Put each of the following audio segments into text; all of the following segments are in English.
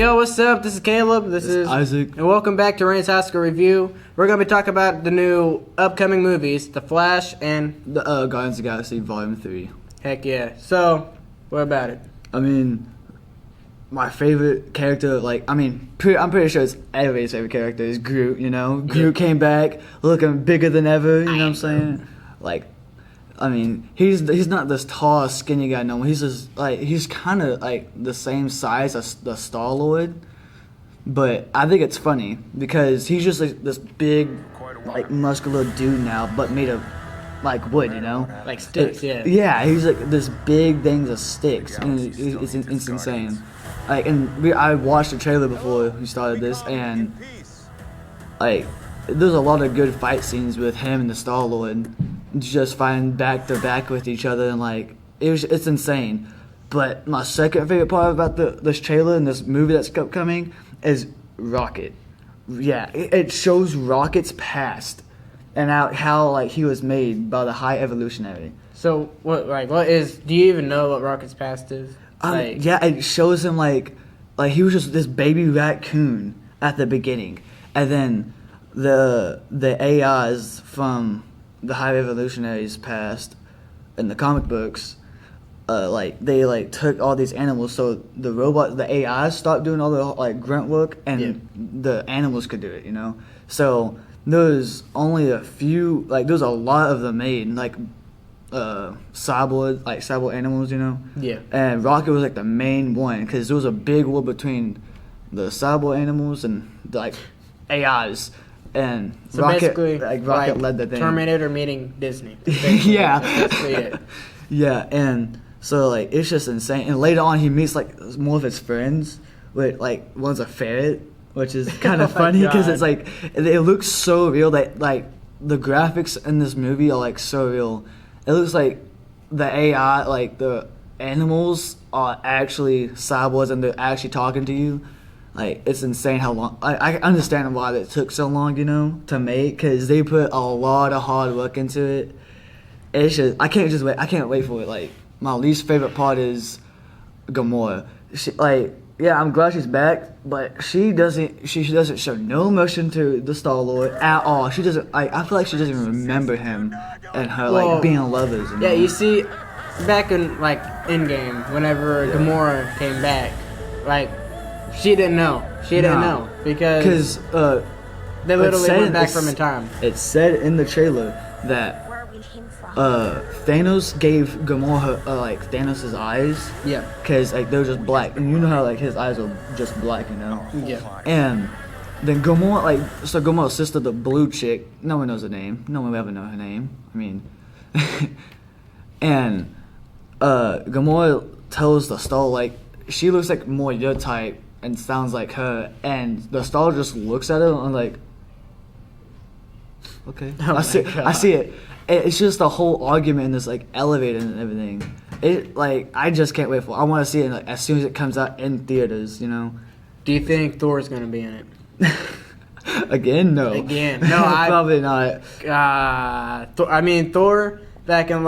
Yo, what's up? This is Caleb. This is Isaac. And welcome back to Rain's High School Review. We're going to be talking about the new upcoming movies, The Flash and... The Guardians of the Galaxy Volume 3. Heck yeah. So, what about it? I mean, my favorite character, I'm pretty sure it's everybody's favorite character is Groot, you know? Groot came back looking bigger than ever, you know what I'm saying? He's not this tall, skinny guy no more. He's just, he's kind of, the same size as the Star-Lord. But I think it's funny because he's just, this big, muscular dude now, but made of, wood, you know? Like sticks, yeah. Yeah, he's, this big thing of sticks. And it's insane. I watched the trailer before we started this, and, there's a lot of good fight scenes with him and the Star-Lord. Just fighting back to back with each other, and it's insane. But my second favorite part about this trailer and this movie that's upcoming is Rocket. Yeah, it shows Rocket's past and how he was made by the High Evolutionary. So do you even know what Rocket's past is? Yeah, it shows him he was just this baby raccoon at the beginning, and then the AIs from the High Evolutionaries past in the comic books, they took all these animals, so the robots, the AIs stopped doing all the grunt work, and the animals could do it, you know. So there's only a few, there's a lot of them made, cyborg animals, you know. Yeah. And Rocket was the main one because there was a big war between the cyborg animals and AIs. And so Rocket led the thing. Terminator meeting Disney. Yeah. That's it. Yeah, and so it's just insane. And later on, he meets more of his friends. With one's a ferret, which is kind of funny because it's it looks so real that the graphics in this movie are so real. It looks like the AI, the animals are actually cyborgs and they're actually talking to you. It's insane how long. I understand why it took so long, you know, to make, because they put a lot of hard work into it. It's just, I can't wait for it. My least favorite part is Gamora. She, I'm glad she's back, but she doesn't show no emotion to the Star-Lord at all. She doesn't, I feel like she doesn't even remember him and her, being lovers. Yeah, you see, back in, Endgame, whenever Gamora came back, she didn't know. She didn't know because they literally went back from in time. It said in the trailer that Thanos gave Gamora Thanos' eyes. Yeah. Because they were just black, and you know how his eyes are just black, you know. Yeah. And then Gamora, Gamora's sister, the blue chick, no one knows her name. No one will ever know her name. I mean, and Gamora tells the Star she looks more your type and sounds like her, and the Star just looks at her and okay. Oh I see it. It's just a whole argument in this elevator and everything. It I just can't wait for it. I want to see it as soon as it comes out in theaters, you know. Do you think Thor's gonna be in it? Again, no. No, probably not. Thor back in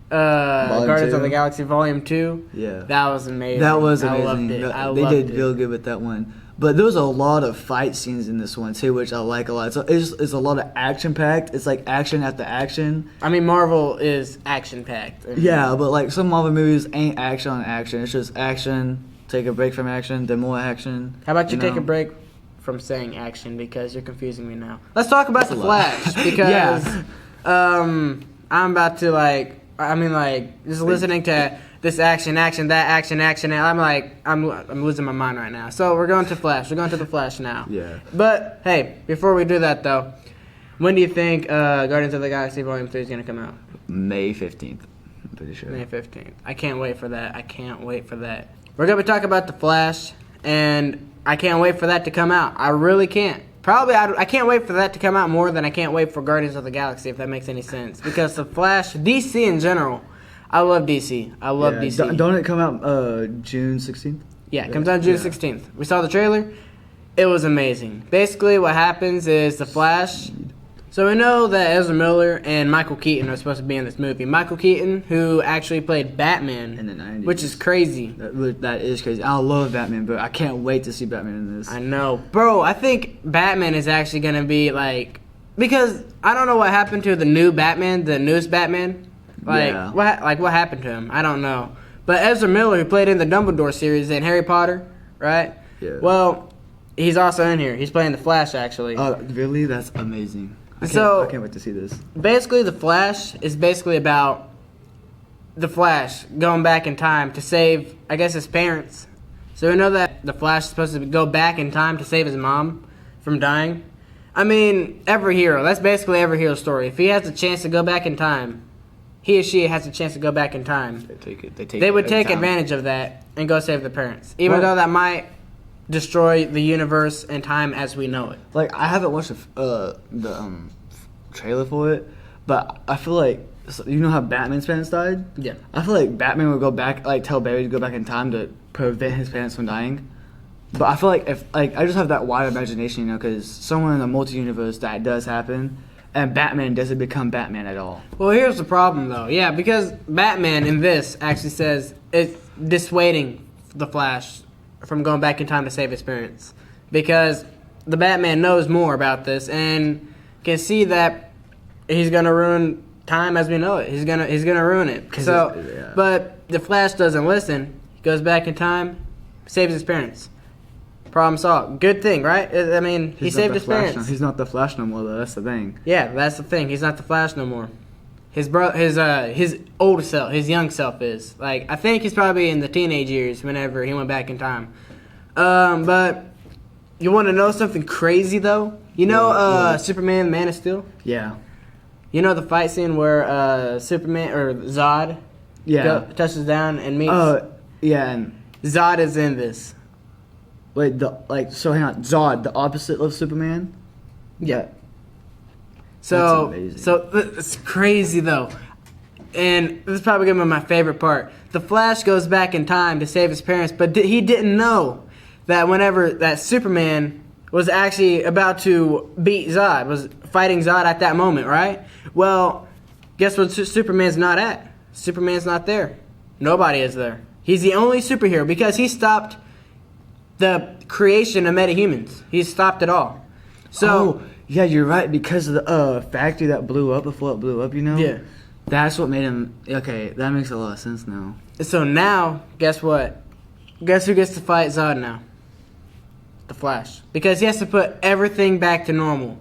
Guardians of the Galaxy Volume 2. Yeah. That was amazing. That was amazing. I loved they it. did real good with that one. But there was a lot of fight scenes in this one too, which I like a lot. So it's a lot of action packed. It's action after action. Marvel is action packed. Yeah, but some Marvel movies ain't action on action. It's just action, take a break from action, then more action. How about you take a break from saying action because you're confusing me now. Let's talk about The Flash because I'm about to just listening to this action, that action, and I'm losing my mind right now. So we're going to Flash. We're going to The Flash now. Yeah. But hey, before we do that though, when do you think Guardians of the Galaxy Volume 3 is going to come out? May 15th. I'm pretty sure. May 15th. I can't wait for that. We're going to be talking about The Flash, and I can't wait for that to come out. I really can't. I can't wait for that to come out more than I can't wait for Guardians of the Galaxy, if that makes any sense. Because The Flash, DC in general, I love DC. DC. Don't it come out June 16th? Yeah, it comes out June 16th. We saw the trailer. It was amazing. Basically, what happens is The Flash So we know that Ezra Miller and Michael Keaton are supposed to be in this movie. Michael Keaton, who actually played Batman In the 90s. which is crazy. That is crazy. I love Batman, but I can't wait to see Batman in this. I know, bro. I think Batman is actually gonna be like, because I don't know what happened to the new Batman, the newest Batman. Like Yeah. what happened to him? I don't know. But Ezra Miller, who played in the Dumbledore series in Harry Potter, right? Yeah. Well, he's also in here. He's playing the Flash actually. Oh, really? That's amazing. I can't wait to see this. Basically, the Flash is basically about the Flash going back in time to save, I guess, his parents. So we know that the Flash is supposed to go back in time to save his mom from dying. I mean, every hero. That's basically every hero's story. If he has a chance to go back in time, he or she has a chance to go back in time. They would take advantage of that and go save their parents, even though that might destroy the universe and time as we know it. Like, I haven't watched the trailer for it, but I feel like, you know how Batman's parents died? Yeah. I feel like Batman would go back, like, tell Barry to go back in time to prevent his parents from dying. But I feel like I just have that wide imagination, because somewhere in the multi-universe that does happen, and Batman doesn't become Batman at all. Well, here's the problem, though. Yeah, because Batman in this actually says it's dissuading the Flash from going back in time to save his parents, because the Batman knows more about this and can see that he's gonna ruin time as we know it. He's gonna ruin it. So, but the Flash doesn't listen. He goes back in time, saves his parents. Problem solved. Good thing, right? I mean, he saved his parents. He's not the Flash no more, though. That's the thing. Yeah, that's the thing. He's not the Flash no more. His old self, his young self is. Like, I think he's probably in the teenage years whenever he went back in time. But you want to know something crazy though? You know, Superman, Man of Steel. Yeah. You know the fight scene where Superman or Zod, touches down and meets. Yeah. And Zod is in this. wait, so hang on, Zod, the opposite of Superman. Yeah. So, That's amazing. so it's crazy though, and this is probably gonna be my favorite part. The Flash goes back in time to save his parents, but he didn't know that whenever that Superman was actually about to beat Zod, was fighting Zod at that moment, right? Well, guess what? Superman's not at. Superman's not there. Nobody is there. He's the only superhero because he stopped the creation of metahumans. He stopped it all. So. Yeah, you're right, because of the factory that blew up before it blew up, you know? Yeah. That's what made him... Okay, that makes a lot of sense now. So now, guess what? Guess who gets to fight Zod now? The Flash. Because he has to put everything back to normal.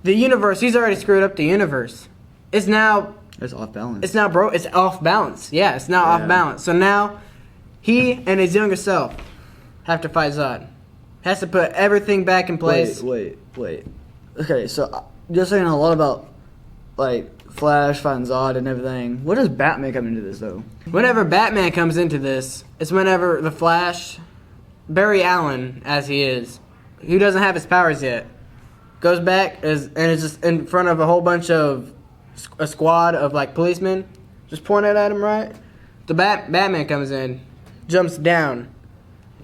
The universe, he's already screwed up the universe. It's now... It's off balance. It's now it's off balance. Yeah, it's now off balance. So now, he and his younger self have to fight Zod. Has to put everything back in place. Wait. Okay, so you're saying a lot about, like, Flash fighting Zod and everything. What does Batman come into this, though? Whenever Batman comes into this, it's whenever the Flash, Barry Allen, as he is, who doesn't have his powers yet, goes back and is just in front of a whole bunch of a squad of, like, policemen, just pointed at him, right? The Batman comes in, jumps down,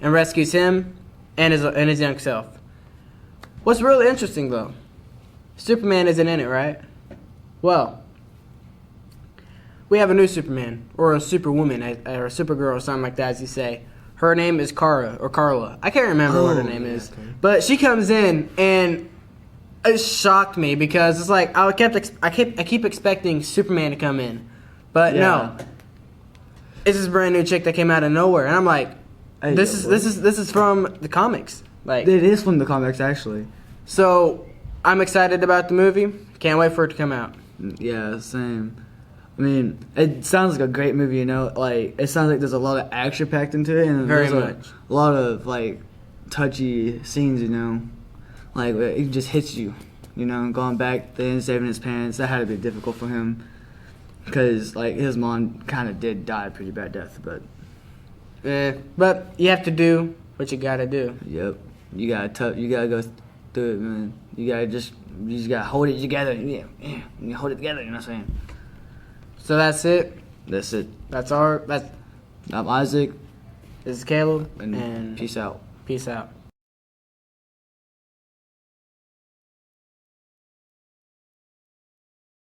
and rescues him and his young self. What's really interesting, though, Superman isn't in it, right? Well, we have a new Superman, or a Superwoman, or a Supergirl, or something like that, as you say. Her name is Kara, or Carla. I can't remember what her name is. Okay. But she comes in, and it shocked me, because it's like, I keep expecting Superman to come in. But no. It's this brand new chick that came out of nowhere, and I'm like, this is from the comics. Like, it is from the comics, actually. So, I'm excited about the movie. Can't wait for it to come out. Yeah, same. I mean, it sounds like a great movie, you know? Like, it sounds like there's a lot of action packed into it. And Very there's much. A lot of, like, touchy scenes, you know? Like, it just hits you, you know? Going back then, saving his parents, that had to be difficult for him. Because, like, his mom kind of did die a pretty bad death, but... But you have to do what you gotta do. Yep. You gotta go through it, man. You just gotta hold it together. Yeah. You hold it together, you know what I'm saying? So that's it. That's it. I'm Isaac. Isaac. This is Caleb. And peace out. Peace out.